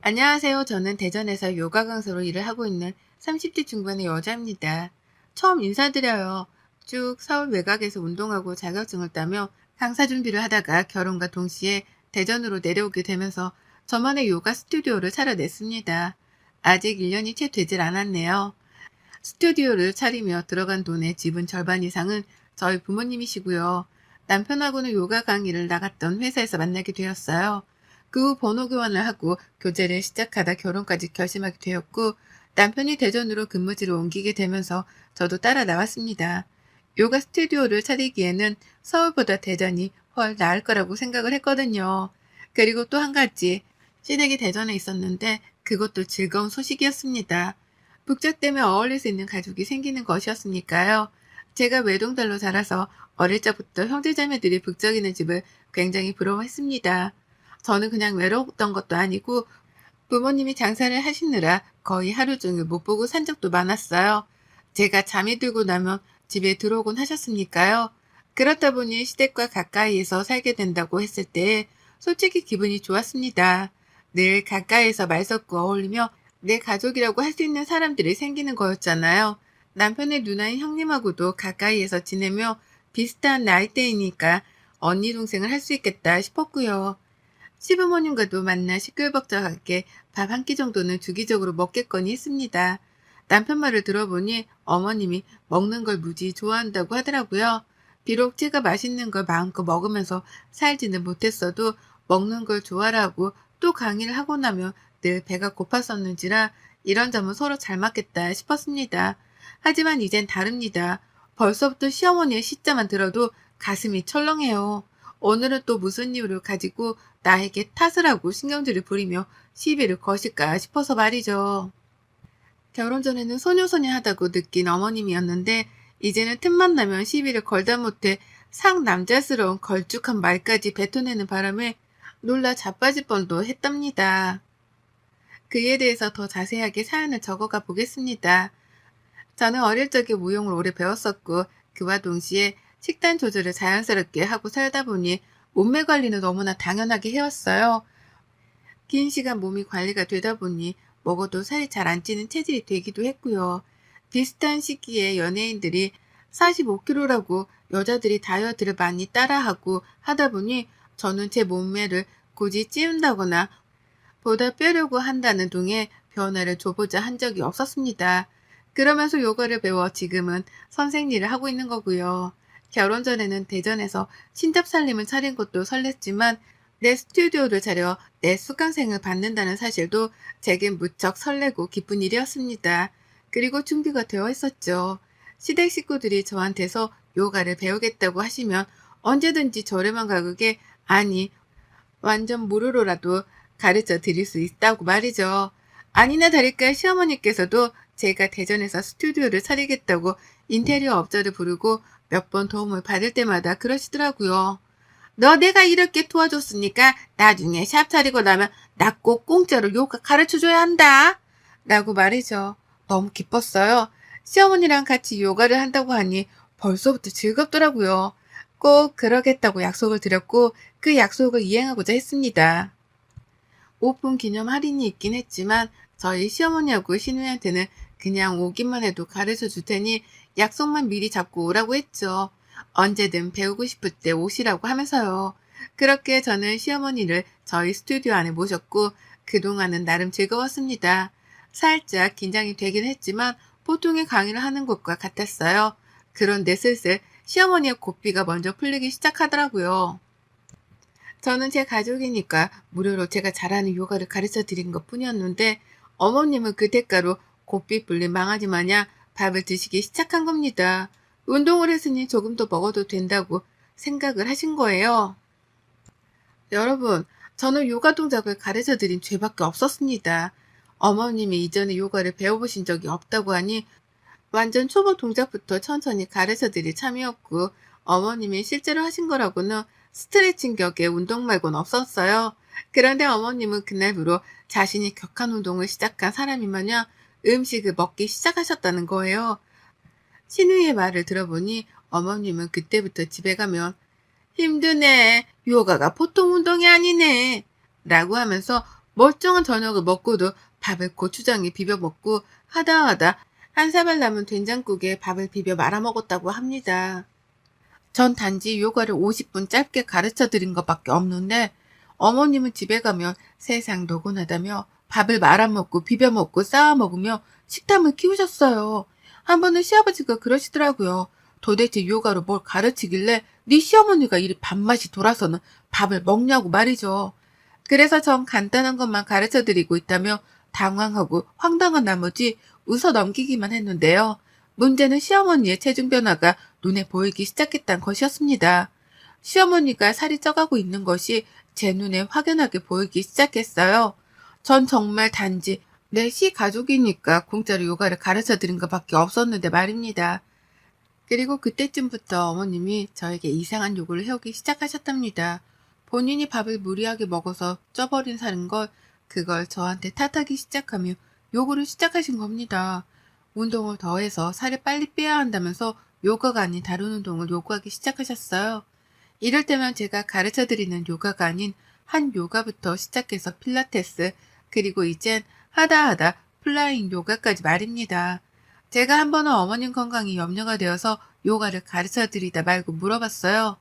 안녕하세요. 저는 대전에서 요가 강사로 일을 하고 있는 30대 중반의 여자입니다. 처음 인사드려요. 쭉 서울 외곽에서 운동하고 자격증을 따며 강사 준비를 하다가 결혼과 동시에 대전으로 내려오게 되면서 저만의 요가 스튜디오를 차려냈습니다. 아직 1년이 채 되질 않았네요. 스튜디오를 차리며 들어간 돈의 지분 절반 이상은 저희 부모님이시고요. 남편하고는 요가 강의를 나갔던 회사에서 만나게 되었어요. 그 후 번호 교환을 하고 교제를 시작하다 결혼까지 결심하게 되었고, 남편이 대전으로 근무지를 옮기게 되면서 저도 따라 나왔습니다. 요가 스튜디오를 차리기에는 서울보다 대전이 훨 나을 거라고 생각을 했거든요. 그리고 또 한 가지, 시댁이 대전에 있었는데 그것도 즐거운 소식이었습니다. 북적 때문에 어울릴 수 있는 가족이 생기는 것이었으니까요. 제가 외동딸로 자라서 어릴 적부터 형제자매들이 북적이는 집을 굉장히 부러워했습니다. 저는 그냥 외로웠던 것도 아니고 부모님이 장사를 하시느라 거의 하루 종일 못 보고 산 적도 많았어요. 제가 잠이 들고 나면 집에 들어오곤 하셨으니까요. 그렇다 보니 시댁과 가까이에서 살게 된다고 했을 때 솔직히 기분이 좋았습니다. 늘 가까이에서 말 섞고 어울리며 내 가족이라고 할 수 있는 사람들이 생기는 거였잖아요. 남편의 누나인 형님하고도 가까이에서 지내며 비슷한 나이대이니까 언니 동생을 할 수 있겠다 싶었고요. 시부모님과도 만나 시끌벅적하게 밥 한 끼 정도는 주기적으로 먹겠거니 했습니다. 남편 말을 들어보니 어머님이 먹는 걸 무지 좋아한다고 하더라고요. 비록 제가 맛있는 걸 마음껏 먹으면서 살지는 못했어도 먹는 걸 좋아하고 또 강의를 하고 나면 늘 배가 고팠었는지라 이런 점은 서로 잘 맞겠다 싶었습니다. 하지만 이젠 다릅니다. 벌써부터 시어머니의 시자만 들어도 가슴이 철렁해요. 오늘은 또 무슨 이유를 가지고 나에게 탓을 하고 신경질을 부리며 시비를 거실까 싶어서 말이죠. 결혼 전에는 소녀소녀하다고 느낀 어머님이었는데 이제는 틈만 나면 시비를 걸다 못해 상남자스러운 걸쭉한 말까지 뱉어내는 바람에 놀라 자빠질 뻔도 했답니다. 그에 대해서 더 자세하게 사연을 적어가 보겠습니다. 저는 어릴 적에 무용을 오래 배웠었고 그와 동시에 식단 조절을 자연스럽게 하고 살다 보니 몸매 관리는 너무나 당연하게 해왔어요. 긴 시간 몸이 관리가 되다 보니 먹어도 살이 잘 안 찌는 체질이 되기도 했고요. 비슷한 시기에 연예인들이 45kg라고 여자들이 다이어트를 많이 따라하고 하다 보니 저는 제 몸매를 굳이 찌운다거나 보다 빼려고 한다는 동에 변화를 줘보자 한 적이 없었습니다. 그러면서 요가를 배워 지금은 선생 일을 하고 있는 거고요. 결혼 전에는 대전에서 신잡살림을 차린 것도 설렜지만 내 스튜디오를 차려 내 수강생을 받는다는 사실도 제겐 무척 설레고 기쁜 일이었습니다. 그리고 준비가 되어 있었죠. 시댁 식구들이 저한테서 요가를 배우겠다고 하시면 언제든지 저렴한 가격에, 아니 완전 무료로라도 가르쳐 드릴 수 있다고 말이죠. 아니나 다를까 시어머니께서도 제가 대전에서 스튜디오를 차리겠다고 인테리어 업자를 부르고 몇 번 도움을 받을 때마다 그러시더라고요. 너 내가 이렇게 도와줬으니까 나중에 샵 차리고 나면 나 꼭 공짜로 요가 가르쳐줘야 한다. 라고 말이죠. 너무 기뻤어요. 시어머니랑 같이 요가를 한다고 하니 벌써부터 즐겁더라고요. 꼭 그러겠다고 약속을 드렸고 그 약속을 이행하고자 했습니다. 오픈 기념 할인이 있긴 했지만 저희 시어머니하고 시누이한테는 그냥 오기만 해도 가르쳐 줄 테니 약속만 미리 잡고 오라고 했죠. 언제든 배우고 싶을 때 오시라고 하면서요. 그렇게 저는 시어머니를 저희 스튜디오 안에 모셨고 그동안은 나름 즐거웠습니다. 살짝 긴장이 되긴 했지만 보통의 강의를 하는 것과 같았어요. 그런데 슬슬 시어머니의 고삐가 먼저 풀리기 시작하더라고요. 저는 제 가족이니까 무료로 제가 잘하는 요가를 가르쳐 드린 것 뿐이었는데 어머님은 그 대가로 고삐 불린 망아지 마냥 밥을 드시기 시작한 겁니다. 운동을 했으니 조금 더 먹어도 된다고 생각을 하신 거예요. 여러분, 저는 요가 동작을 가르쳐 드린 죄밖에 없었습니다. 어머님이 이전에 요가를 배워보신 적이 없다고 하니 완전 초보 동작부터 천천히 가르쳐 드릴 참이었고 어머님이 실제로 하신 거라고는 스트레칭 격의 운동 말고는 없었어요. 그런데 어머님은 그날부로 자신이 격한 운동을 시작한 사람이 마냥 음식을 먹기 시작하셨다는 거예요. 신우이의 말을 들어보니 어머님은 그때부터 집에 가면 힘드네. 요가가 보통 운동이 아니네. 라고 하면서 멀쩡한 저녁을 먹고도 밥을 고추장에 비벼 먹고 하다 한 사발 남은 된장국에 밥을 비벼 말아 먹었다고 합니다. 전 단지 요가를 50분 짧게 가르쳐 드린 것밖에 없는데 어머님은 집에 가면 세상 노곤하다며 밥을 말아 먹고 비벼 먹고 쌓아 먹으며 식탐을 키우셨어요. 한 번은 시아버지가 그러시더라고요. 도대체 요가로 뭘 가르치길래 네 시어머니가 이리 밥맛이 돌아서는 밥을 먹냐고 말이죠. 그래서 전 간단한 것만 가르쳐 드리고 있다며 당황하고 황당한 나머지 웃어 넘기기만 했는데요. 문제는 시어머니의 체중 변화가 눈에 보이기 시작했다는 것이었습니다. 시어머니가 살이 쪄가고 있는 것이 제 눈에 확연하게 보이기 시작했어요. 전 정말 단지 내 시가족이니까 공짜로 요가를 가르쳐 드린 것밖에 없었는데 말입니다. 그리고 그때쯤부터 어머님이 저에게 이상한 요구를 해오기 시작하셨답니다. 본인이 밥을 무리하게 먹어서 쪄버린 살인 걸 그걸 저한테 탓하기 시작하며 요구를 시작하신 겁니다. 운동을 더해서 살을 빨리 빼야 한다면서 요가가 아닌 다른 운동을 요구하기 시작하셨어요. 이럴 때면 제가 가르쳐드리는 요가가 아닌 한 요가부터 시작해서 필라테스, 그리고 이젠 하다 플라잉 요가까지 말입니다. 제가 한 번은 어머님 건강이 염려가 되어서 요가를 가르쳐드리다 말고 물어봤어요.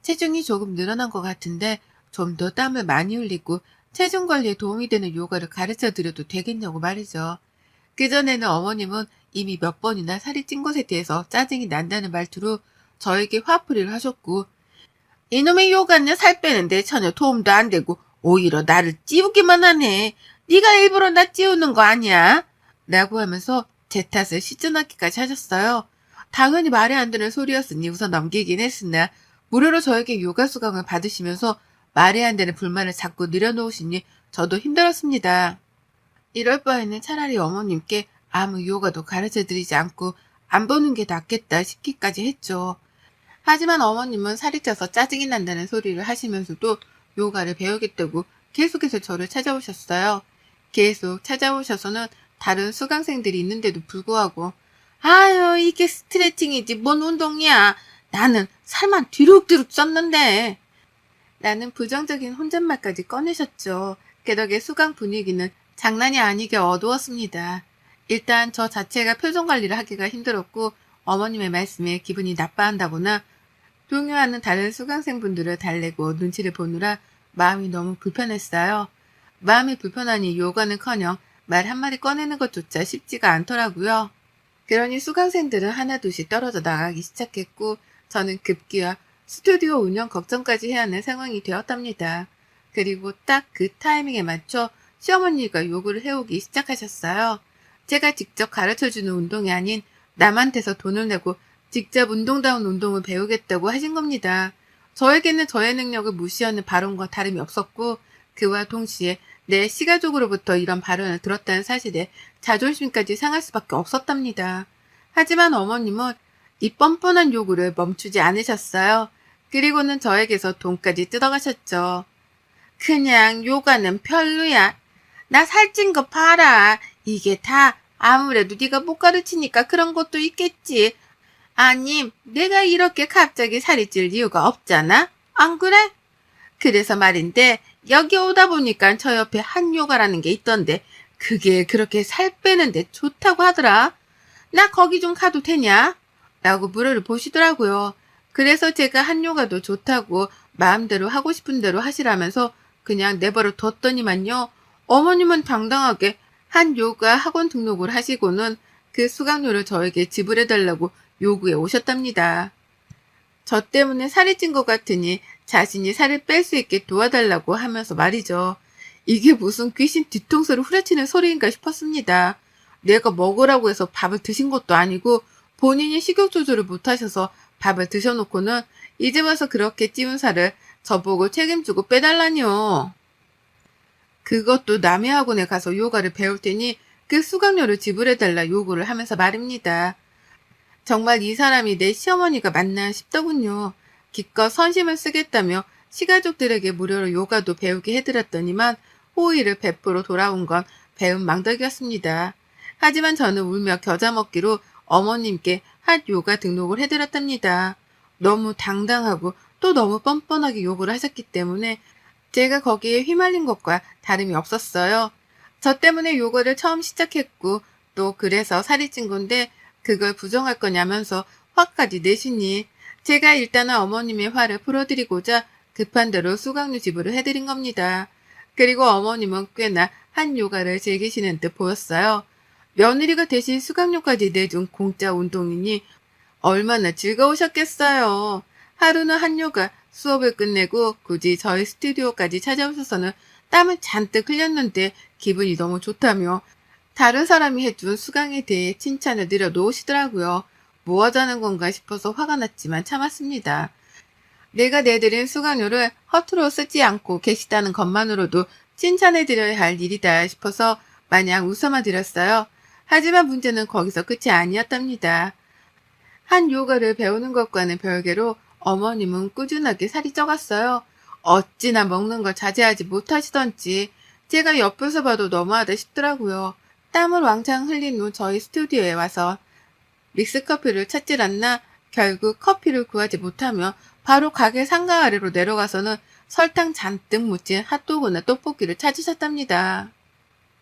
체중이 조금 늘어난 것 같은데 좀 더 땀을 많이 흘리고 체중 관리에 도움이 되는 요가를 가르쳐드려도 되겠냐고 말이죠. 그전에는 어머님은 이미 몇 번이나 살이 찐 것에 대해서 짜증이 난다는 말투로 저에게 화풀이를 하셨고, 이놈의 요가는 살 빼는데 전혀 도움도 안 되고 오히려 나를 찌우기만 하네. 네가 일부러 나 찌우는 거 아니야? 라고 하면서 제 탓을 시전하기까지 하셨어요. 당연히 말이 안 되는 소리였으니 우선 넘기긴 했으나 무료로 저에게 요가 수강을 받으시면서 말이 안 되는 불만을 자꾸 늘여놓으시니 저도 힘들었습니다. 이럴 바에는 차라리 어머님께 아무 요가도 가르쳐드리지 않고 안 보는 게 낫겠다 싶기까지 했죠. 하지만 어머님은 살이 쪄서 짜증이 난다는 소리를 하시면서도 요가를 배우겠다고 계속해서 저를 찾아오셨어요. 계속 찾아오셔서는 다른 수강생들이 있는데도 불구하고 아유 이게 스트레칭이지 뭔 운동이야. 나는 살만 뒤룩뒤룩 쪘는데. 라는 부정적인 혼잣말까지 꺼내셨죠. 게다가 수강 분위기는 장난이 아니게 어두웠습니다. 일단 저 자체가 표정 관리를 하기가 힘들었고 어머님의 말씀에 기분이 나빠한다거나 동요하는 다른 수강생분들을 달래고 눈치를 보느라 마음이 너무 불편했어요. 마음이 불편하니 요가는커녕 말 한마디 꺼내는 것조차 쉽지가 않더라고요. 그러니 수강생들은 하나둘씩 떨어져 나가기 시작했고 저는 급기야 스튜디오 운영 걱정까지 해야 하는 상황이 되었답니다. 그리고 딱 그 타이밍에 맞춰 시어머니가 요구를 해오기 시작하셨어요. 제가 직접 가르쳐주는 운동이 아닌 남한테서 돈을 내고 직접 운동다운 운동을 배우겠다고 하신 겁니다. 저에게는 저의 능력을 무시하는 발언과 다름이 없었고 그와 동시에 내 시가족으로부터 이런 발언을 들었다는 사실에 자존심까지 상할 수밖에 없었답니다. 하지만 어머님은 이 뻔뻔한 요구를 멈추지 않으셨어요. 그리고는 저에게서 돈까지 뜯어가셨죠. 그냥 요가는 별로야. 나 살찐 거 봐라. 이게 다 아무래도 네가 못 가르치니까 그런 것도 있겠지. 아님 내가 이렇게 갑자기 살이 찔 이유가 없잖아. 안 그래? 그래서 말인데 여기 오다 보니까 저 옆에 한요가라는 게 있던데 그게 그렇게 살 빼는데 좋다고 하더라. 나 거기 좀 가도 되냐? 라고 물어를 보시더라고요. 그래서 제가 한요가도 좋다고 마음대로 하고 싶은 대로 하시라면서 그냥 내버려 뒀더니만요. 어머님은 당당하게 한요가 학원 등록을 하시고는 그 수강료를 저에게 지불해달라고 요구해 오셨답니다. 저 때문에 살이 찐 것 같으니 자신이 살을 뺄 수 있게 도와달라고 하면서 말이죠. 이게 무슨 귀신 뒤통수를 후려치는 소리인가 싶었습니다. 내가 먹으라고 해서 밥을 드신 것도 아니고 본인이 식욕 조절을 못하셔서 밥을 드셔놓고는 이제 와서 그렇게 찌운 살을 저보고 책임지고 빼달라니요. 그것도 남의 학원에 가서 요가를 배울 테니 그 수강료를 지불해달라 요구를 하면서 말입니다. 정말 이 사람이 내 시어머니가 맞나 싶더군요. 기껏 선심을 쓰겠다며 시가족들에게 무료로 요가도 배우게 해드렸더니만 호의를 베풀어 돌아온 건 배은 망덕이었습니다. 하지만 저는 울며 겨자 먹기로 어머님께 핫 요가 등록을 해드렸답니다. 너무 당당하고 또 너무 뻔뻔하게 요구를 하셨기 때문에 제가 거기에 휘말린 것과 다름이 없었어요. 저 때문에 요거를 처음 시작했고 또 그래서 살이 찐 건데 그걸 부정할 거냐면서 화까지 내시니 제가 일단은 어머님의 화를 풀어드리고자 급한 대로 수강료 지불을 해드린 겁니다. 그리고 어머님은 꽤나 한 요가를 즐기시는 듯 보였어요. 며느리가 대신 수강료까지 내준 공짜 운동이니 얼마나 즐거우셨겠어요. 하루는 한 요가 수업을 끝내고 굳이 저희 스튜디오까지 찾아오셔서는 땀을 잔뜩 흘렸는데 기분이 너무 좋다며 다른 사람이 해준 수강에 대해 칭찬을 늘어놓으시더라고요. 뭐 하자는 건가 싶어서 화가 났지만 참았습니다. 내가 내드린 수강료를 허투루 쓰지 않고 계시다는 것만으로도 칭찬해드려야 할 일이다 싶어서 마냥 웃어만 드렸어요. 하지만 문제는 거기서 끝이 아니었답니다. 한 요가를 배우는 것과는 별개로 어머님은 꾸준하게 살이 쪄갔어요. 어찌나 먹는 걸 자제하지 못하시던지 제가 옆에서 봐도 너무하다 싶더라고요. 땀을 왕창 흘린 후 저희 스튜디오에 와서 믹스커피를 찾질 않나 결국 커피를 구하지 못하며 바로 가게 상가 아래로 내려가서는 설탕 잔뜩 묻힌 핫도그나 떡볶이를 찾으셨답니다.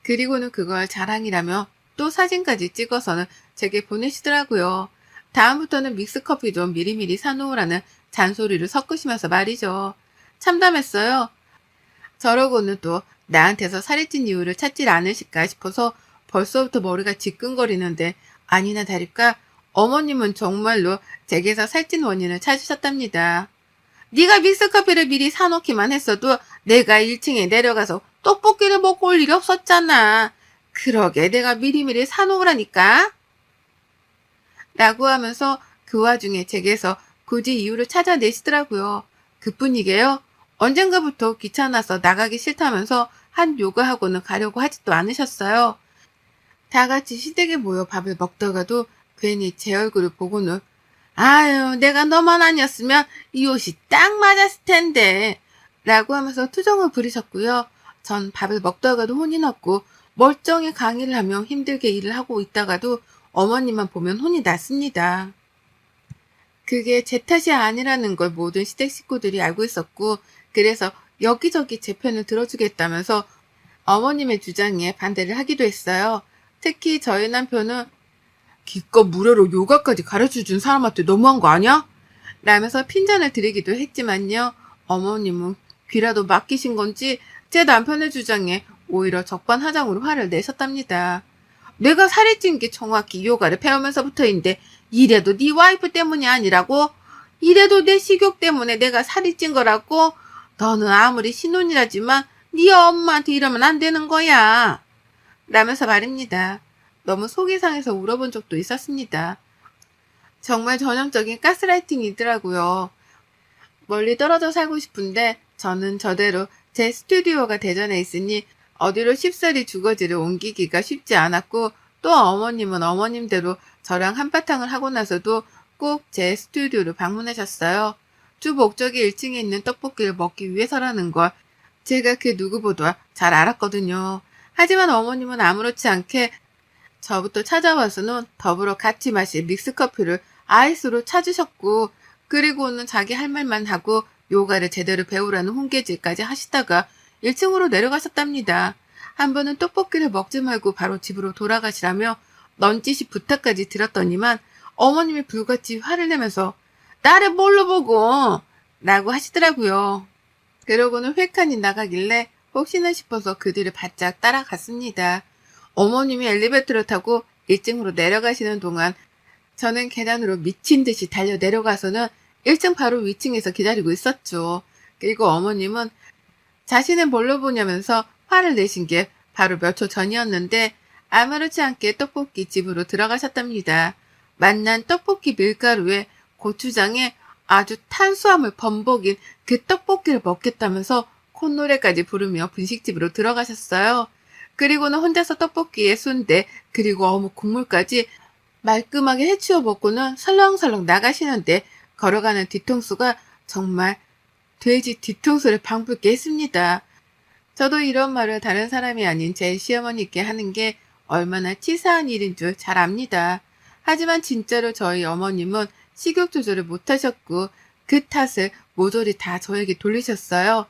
그리고는 그걸 자랑이라며 또 사진까지 찍어서는 제게 보내시더라고요. 다음부터는 믹스커피 좀 미리미리 사놓으라는 잔소리를 섞으시면서 말이죠. 참담했어요. 저러고는 또 나한테서 살이 찐 이유를 찾질 않으실까 싶어서 벌써부터 머리가 지끈거리는데 아니나 다를까 어머님은 정말로 제게서 살찐 원인을 찾으셨답니다. 네가 믹스커피를 미리 사놓기만 했어도 내가 1층에 내려가서 떡볶이를 먹고 올 일이 없었잖아. 그러게 내가 미리미리 사놓으라니까. 라고 하면서 그 와중에 제게서 굳이 이유를 찾아내시더라고요. 그뿐이게요. 언젠가부터 귀찮아서 나가기 싫다면서 한 요가 학원을 가려고 하지도 않으셨어요. 다 같이 시댁에 모여 밥을 먹다가도 괜히 제 얼굴을 보고는 아유 내가 너만 아니었으면 이 옷이 딱 맞았을 텐데 라고 하면서 투정을 부리셨고요. 전 밥을 먹다가도 혼이 났고 멀쩡히 강의를 하며 힘들게 일을 하고 있다가도 어머님만 보면 혼이 났습니다. 그게 제 탓이 아니라는 걸 모든 시댁 식구들이 알고 있었고 그래서 여기저기 제 편을 들어주겠다면서 어머님의 주장에 반대를 하기도 했어요. 특히 저희 남편은 기껏 무료로 요가까지 가르쳐준 사람한테 너무한 거 아니야? 라면서 핀잔을 드리기도 했지만요. 어머님은 귀라도 맡기신 건지 제 남편의 주장에 오히려 적반하장으로 화를 내셨답니다. 내가 살이 찐 게 정확히 요가를 배우면서부터인데 이래도 네 와이프 때문이 아니라고? 이래도 내 식욕 때문에 내가 살이 찐 거라고? 너는 아무리 신혼이라지만 네 엄마한테 이러면 안 되는 거야. 라면서 말입니다. 너무 속이 상해서 울어본 적도 있었습니다. 정말 전형적인 가스라이팅이더라고요. 멀리 떨어져 살고 싶은데 저는 저대로 제 스튜디오가 대전에 있으니 어디로 쉽사리 주거지를 옮기기가 쉽지 않았고 또 어머님은 어머님대로 저랑 한바탕을 하고 나서도 꼭 제 스튜디오를 방문하셨어요. 주 목적이 1층에 있는 떡볶이를 먹기 위해서라는 걸 제가 그 누구보다 잘 알았거든요. 하지만 어머님은 아무렇지 않게 저부터 찾아와서는 더불어 같이 마실 믹스커피를 아이스로 찾으셨고 그리고는 자기 할 말만 하고 요가를 제대로 배우라는 훈계질까지 하시다가 1층으로 내려가셨답니다. 한 번은 떡볶이를 먹지 말고 바로 집으로 돌아가시라며 넌지시 부탁까지 드렸더니만 어머님이 불같이 화를 내면서 나를 뭘로 보고 라고 하시더라고요. 그러고는 획하니 나가길래 혹시나 싶어서 그 뒤를 바짝 따라갔습니다. 어머님이 엘리베이터를 타고 1층으로 내려가시는 동안 저는 계단으로 미친 듯이 달려 내려가서는 1층 바로 위층에서 기다리고 있었죠. 그리고 어머님은 자신을 뭘로 보냐면서 화를 내신 게 바로 몇 초 전이었는데 아무렇지 않게 떡볶이 집으로 들어가셨답니다. 맛난 떡볶이 밀가루에 고추장에 아주 탄수화물 범벅인 그 떡볶이를 먹겠다면서 콧노래까지 부르며 분식집으로 들어가셨어요. 그리고는 혼자서 떡볶이에 순대 그리고 어묵 국물까지 말끔하게 해치워 먹고는 설렁설렁 나가시는데 걸어가는 뒤통수가 정말 돼지 뒤통수를 방불케 했습니다. 저도 이런 말을 다른 사람이 아닌 제 시어머니께 하는 게 얼마나 치사한 일인 줄 잘 압니다. 하지만 진짜로 저희 어머님은 식욕 조절을 못하셨고 그 탓을 모조리 다 저에게 돌리셨어요.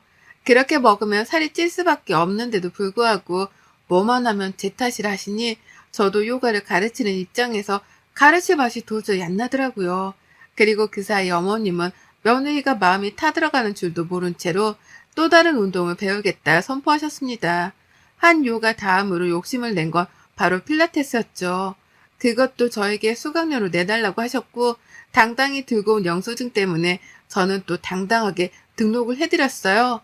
그렇게 먹으면 살이 찔 수밖에 없는데도 불구하고 뭐만 하면 제 탓이라 하시니 저도 요가를 가르치는 입장에서 가르칠 맛이 도저히 안 나더라고요. 그리고 그 사이 어머님은 며느리가 마음이 타들어가는 줄도 모른 채로 또 다른 운동을 배우겠다 선포하셨습니다. 한 요가 다음으로 욕심을 낸 건 바로 필라테스였죠. 그것도 저에게 수강료로 내달라고 하셨고 당당히 들고 온 영수증 때문에 저는 또 당당하게 등록을 해드렸어요.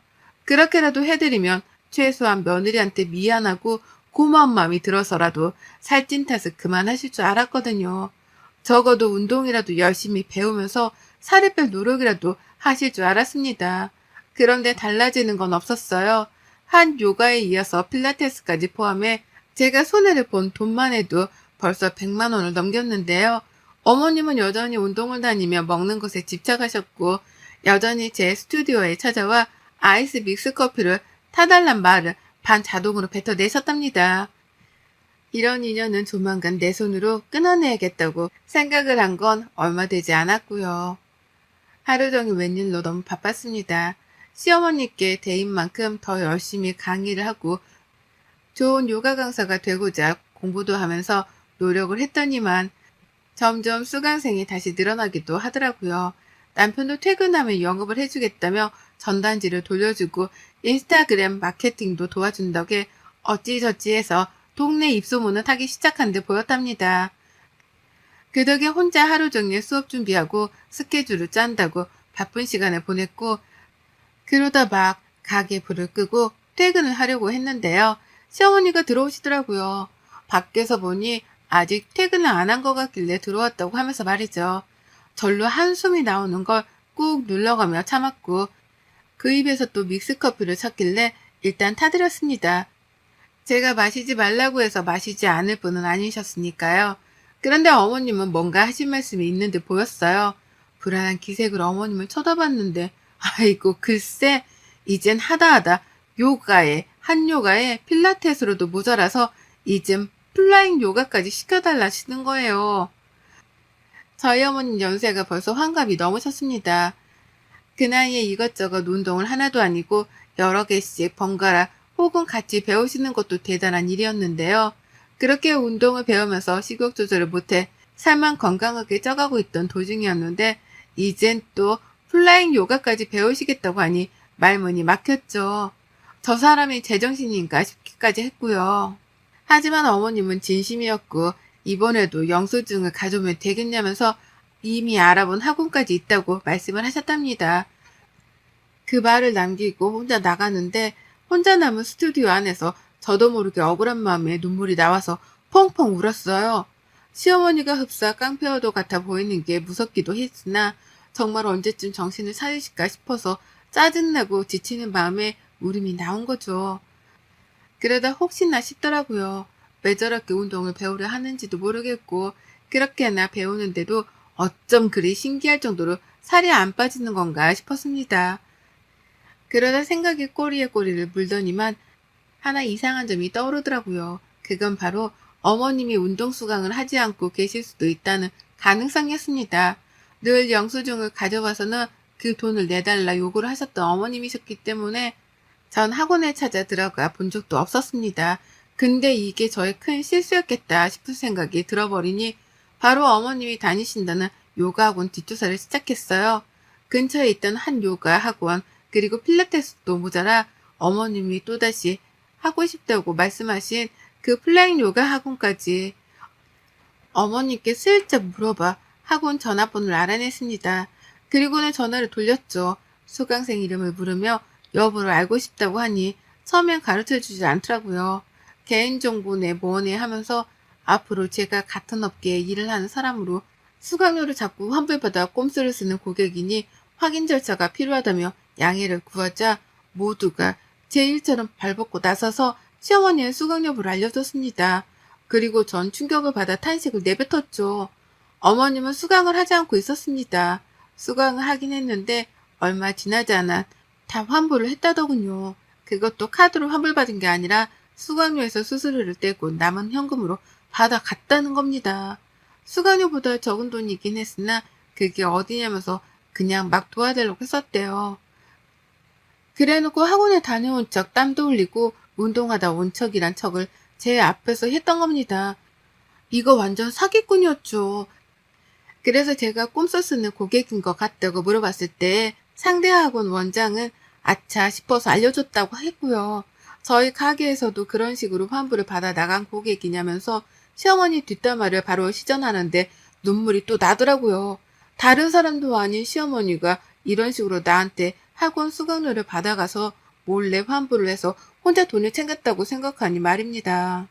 그렇게라도 해드리면 최소한 며느리한테 미안하고 고마운 마음이 들어서라도 살찐 탓을 그만하실 줄 알았거든요. 적어도 운동이라도 열심히 배우면서 살을 뺄 노력이라도 하실 줄 알았습니다. 그런데 달라지는 건 없었어요. 한 요가에 이어서 필라테스까지 포함해 제가 손해를 본 돈만 해도 벌써 100만 원을 넘겼는데요. 어머님은 여전히 운동을 다니며 먹는 것에 집착하셨고 여전히 제 스튜디오에 찾아와 아이스 믹스 커피를 타달란 말을 반자동으로 뱉어내셨답니다. 이런 인연은 조만간 내 손으로 끊어내야겠다고 생각을 한 건 얼마 되지 않았고요. 하루 종일 웬일로 너무 바빴습니다. 시어머니께 대인 만큼 더 열심히 강의를 하고 좋은 요가 강사가 되고자 공부도 하면서 노력을 했더니만 점점 수강생이 다시 늘어나기도 하더라고요. 남편도 퇴근하면 영업을 해주겠다며 전단지를 돌려주고 인스타그램 마케팅도 도와준 덕에 어찌저찌 해서 동네 입소문을 타기 시작한 듯 보였답니다. 그 덕에 혼자 하루 종일 수업 준비하고 스케줄을 짠다고 바쁜 시간을 보냈고 그러다 막 가게 불을 끄고 퇴근을 하려고 했는데요. 시어머니가 들어오시더라고요. 밖에서 보니 아직 퇴근을 안 한 것 같길래 들어왔다고 하면서 말이죠. 절로 한숨이 나오는 걸 꾹 눌러가며 참았고 그 입에서 또 믹스커피를 찾길래 일단 타드렸습니다. 제가 마시지 말라고 해서 마시지 않을 분은 아니셨으니까요. 그런데 어머님은 뭔가 하신 말씀이 있는 듯 보였어요. 불안한 기색으로 어머님을 쳐다봤는데 아이고 글쎄 이젠 하다하다 한 요가에 필라테스로도 모자라서 이젠 플라잉 요가까지 시켜달라시는 거예요. 저희 어머님 연세가 벌써 환갑이 넘으셨습니다. 그 나이에 이것저것 운동을 하나도 아니고 여러 개씩 번갈아 혹은 같이 배우시는 것도 대단한 일이었는데요. 그렇게 운동을 배우면서 식욕 조절을 못해 살만 건강하게 쪄가고 있던 도중이었는데 이젠 또 플라잉 요가까지 배우시겠다고 하니 말문이 막혔죠. 저 사람이 제정신인가 싶기까지 했고요. 하지만 어머님은 진심이었고 이번에도 영수증을 가져오면 되겠냐면서 이미 알아본 학원까지 있다고 말씀을 하셨답니다. 그 말을 남기고 혼자 나가는데 혼자 남은 스튜디오 안에서 저도 모르게 억울한 마음에 눈물이 나와서 펑펑 울었어요. 시어머니가 흡사 깡패여도 같아 보이는 게 무섭기도 했으나 정말 언제쯤 정신을 차리실까 싶어서 짜증나고 지치는 마음에 울음이 나온 거죠. 그러다 혹시나 싶더라고요. 왜 저렇게 운동을 배우려 하는지도 모르겠고 그렇게나 배우는데도 어쩜 그리 신기할 정도로 살이 안 빠지는 건가 싶었습니다. 그러다 생각이 꼬리에 꼬리를 물더니만 하나 이상한 점이 떠오르더라고요. 그건 바로 어머님이 운동 수강을 하지 않고 계실 수도 있다는 가능성이었습니다. 늘 영수증을 가져와서는 그 돈을 내달라 요구를 하셨던 어머님이셨기 때문에 전 학원에 찾아 들어가 본 적도 없었습니다. 근데 이게 저의 큰 실수였겠다 싶은 생각이 들어버리니 바로 어머님이 다니신다는 요가 학원 뒷조사를 시작했어요. 근처에 있던 한 요가 학원 그리고 필라테스도 모자라 어머님이 또다시 하고 싶다고 말씀하신 그 플라잉 요가 학원까지 어머님께 슬쩍 물어봐 학원 전화번호를 알아냈습니다. 그리고는 전화를 돌렸죠. 수강생 이름을 물으며 여부를 알고 싶다고 하니 처음엔 가르쳐주지 않더라고요. 개인정보네 뭐네 하면서 앞으로 제가 같은 업계에 일을 하는 사람으로 수강료를 자꾸 환불받아 꼼수를 쓰는 고객이니 확인 절차가 필요하다며 양해를 구하자 모두가 제 일처럼 발벗고 나서서 시어머니의 수강 여부를 알려줬습니다. 그리고 전 충격을 받아 탄식을 내뱉었죠. 어머님은 수강을 하지 않고 있었습니다. 수강을 하긴 했는데 얼마 지나지 않아 다 환불을 했다더군요. 그것도 카드로 환불받은 게 아니라 수강료에서 수수료를 떼고 남은 현금으로 받아갔다는 겁니다. 수강료보다 적은 돈이긴 했으나 그게 어디냐면서 그냥 막 도와달라고 했었대요. 그래놓고 학원에 다녀온 척 땀도 흘리고 운동하다 온 척이란 척을 제 앞에서 했던 겁니다. 이거 완전 사기꾼이었죠. 그래서 제가 꼼수 쓰는 고객인 것 같다고 물어봤을 때 상대 학원 원장은 아차 싶어서 알려줬다고 했고요. 저희 가게에서도 그런 식으로 환불을 받아 나간 고객이냐면서 시어머니 뒷담화를 바로 시전하는데 눈물이 또 나더라고요. 다른 사람도 아닌 시어머니가 이런 식으로 나한테 학원 수강료를 받아가서 몰래 환불을 해서 혼자 돈을 챙겼다고 생각하니 말입니다.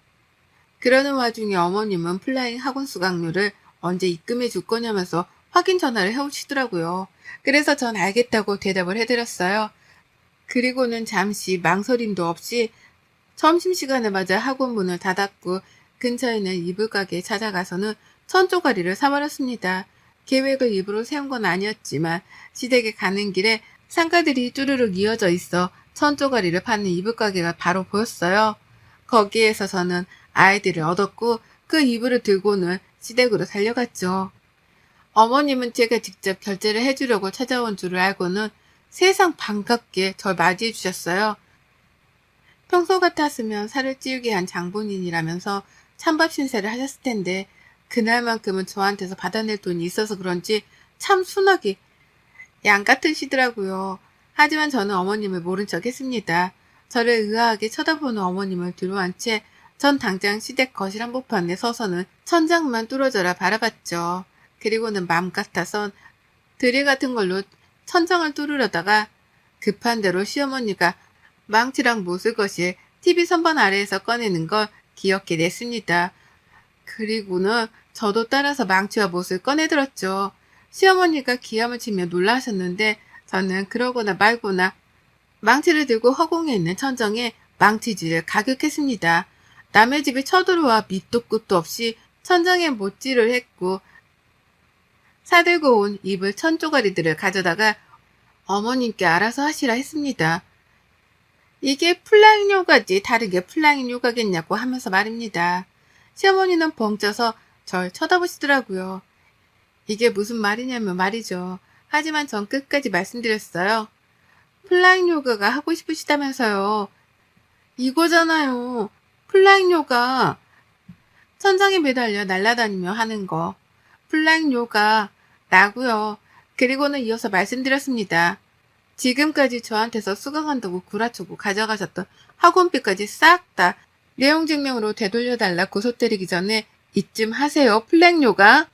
그러는 와중에 어머님은 플라잉 학원 수강료를 언제 입금해 줄 거냐면서 확인 전화를 해오시더라고요. 그래서 전 알겠다고 대답을 해드렸어요. 그리고는 잠시 망설임도 없이 점심시간을 맞아 학원 문을 닫았고 근처에 있는 이불 가게에 찾아가서는 천조가리를 사버렸습니다. 계획을 일부러 세운 건 아니었지만 시댁에 가는 길에 상가들이 쭈르륵 이어져 있어 천조가리를 파는 이불 가게가 바로 보였어요. 거기에서 저는 아이들을 얻었고 그 이불을 들고는 시댁으로 달려갔죠. 어머님은 제가 직접 결제를 해주려고 찾아온 줄을 알고는 세상 반갑게 절 맞이해 주셨어요. 평소 같았으면 살을 찌우게 한 장본인이라면서 찬밥 신세를 하셨을 텐데 그날만큼은 저한테서 받아낼 돈이 있어서 그런지 참 순하게 양 같으시더라고요. 하지만 저는 어머님을 모른 척 했습니다. 저를 의아하게 쳐다보는 어머님을 뒤로한 채 전 당장 시댁 거실 한복판에 서서는 천장만 뚫어져라 바라봤죠. 그리고는 맘 같아선 드릴 같은 걸로 천장을 뚫으려다가 급한 대로 시어머니가 망치랑 못을 것이 TV 선반 아래에서 꺼내는 걸 기억해 냈습니다. 그리고는 저도 따라서 망치와 못을 꺼내들었죠. 시어머니가 기함을 치며 놀라셨는데 저는 그러거나 말거나 망치를 들고 허공에 있는 천정에 망치질을 가격했습니다. 남의 집에 쳐들어와 밑도 끝도 없이 천장에 못질을 했고 사들고 온 이불 천조가리들을 가져다가 어머님께 알아서 하시라 했습니다. 이게 플라잉 요가지 다르게 플라잉 요가겠냐고 하면서 말입니다. 시어머니는 벙쪄서 절 쳐다보시더라고요. 이게 무슨 말이냐면 말이죠. 하지만 전 끝까지 말씀드렸어요. 플라잉 요가가 하고 싶으시다면서요. 이거잖아요. 플라잉 요가. 천장에 매달려 날아다니며 하는 거. 플라잉 요가라고요. 그리고는 이어서 말씀드렸습니다. 지금까지 저한테서 수강한다고 구라치고 가져가셨던 학원비까지 싹 다 내용 증명으로 되돌려달라 고소 때리기 전에 이쯤 하세요. 플라잉 요가.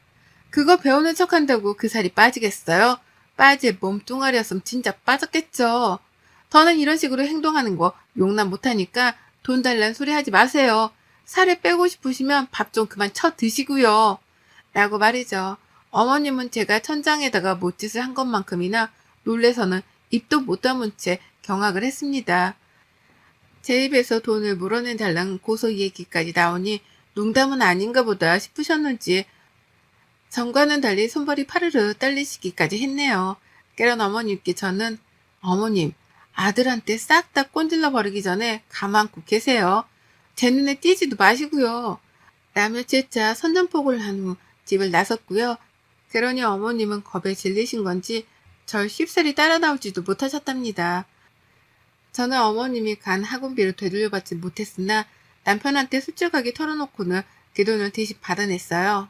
그거 배우는 척한다고 그 살이 빠지겠어요? 빠질 몸뚱아리였으면 진짜 빠졌겠죠. 저는 이런 식으로 행동하는 거 용납 못하니까 돈 달란 소리 하지 마세요. 살을 빼고 싶으시면 밥 좀 그만 쳐 드시고요. 라고 말이죠. 어머님은 제가 천장에다가 못짓을 한 것만큼이나 놀래서는 입도 못 다문 채 경악을 했습니다. 제 입에서 돈을 물어내달라는 고소 얘기까지 나오니 농담은 아닌가 보다 싶으셨는지 전과는 달리 손발이 파르르 떨리시기까지 했네요. 깨런 어머님께 저는 어머님, 아들한테 싹 다 꼰질러 버리기 전에 가만고 계세요. 제 눈에 띄지도 마시고요. 라며 재차 선전포고를 한 후 집을 나섰고요. 그러니 어머님은 겁에 질리신 건지 절 쉽사리 따라 나오지도 못하셨답니다. 저는 어머님이 간 학원비를 되돌려받지 못했으나 남편한테 솔직하게 털어놓고는 그 돈을 대신 받아냈어요.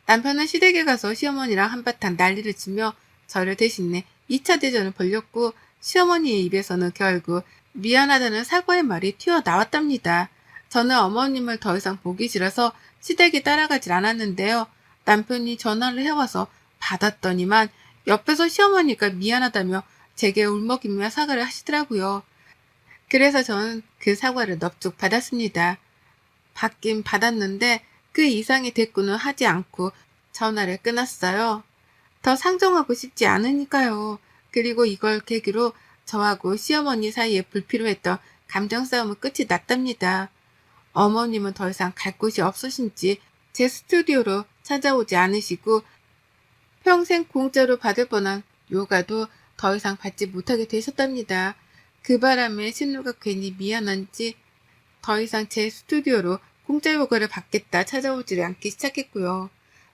남편은 시댁에 가서 시어머니랑 한바탕 난리를 치며 저를 대신해 2차 대전을 벌였고 시어머니의 입에서는 결국 미안하다는 사과의 말이 튀어나왔답니다. 저는 어머님을 더 이상 보기 싫어서 시댁에 따라가질 않았는데요. 남편이 전화를 해와서 받았더니만 옆에서 시어머니가 미안하다며 제게 울먹이며 사과를 하시더라고요. 그래서 저는 그 사과를 넙죽 받았습니다. 받긴 받았는데 그 이상의 대꾸는 하지 않고 전화를 끊었어요. 더 상정하고 싶지 않으니까요. 그리고 이걸 계기로 저하고 시어머니 사이에 불필요했던 감정 싸움은 끝이 났답니다. 어머님은 더 이상 갈 곳이 없으신지 제 스튜디오로 찾아오지 않으시고 평생 공짜로 받을 뻔한 요가도 더 이상 받지 못하게 되셨답니다. 그 바람에 신우가 괜히 미안한지 더 이상 제 스튜디오로 공짜 요가를 받겠다 찾아오지를 않기 시작했고요.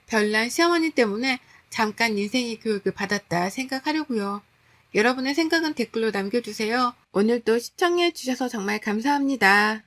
별난 시어머니 때문에 잠깐 인생의 교육을 받았다 생각하려고요. 여러분의 생각은 댓글로 남겨주세요. 오늘도 시청해주셔서 정말 감사합니다.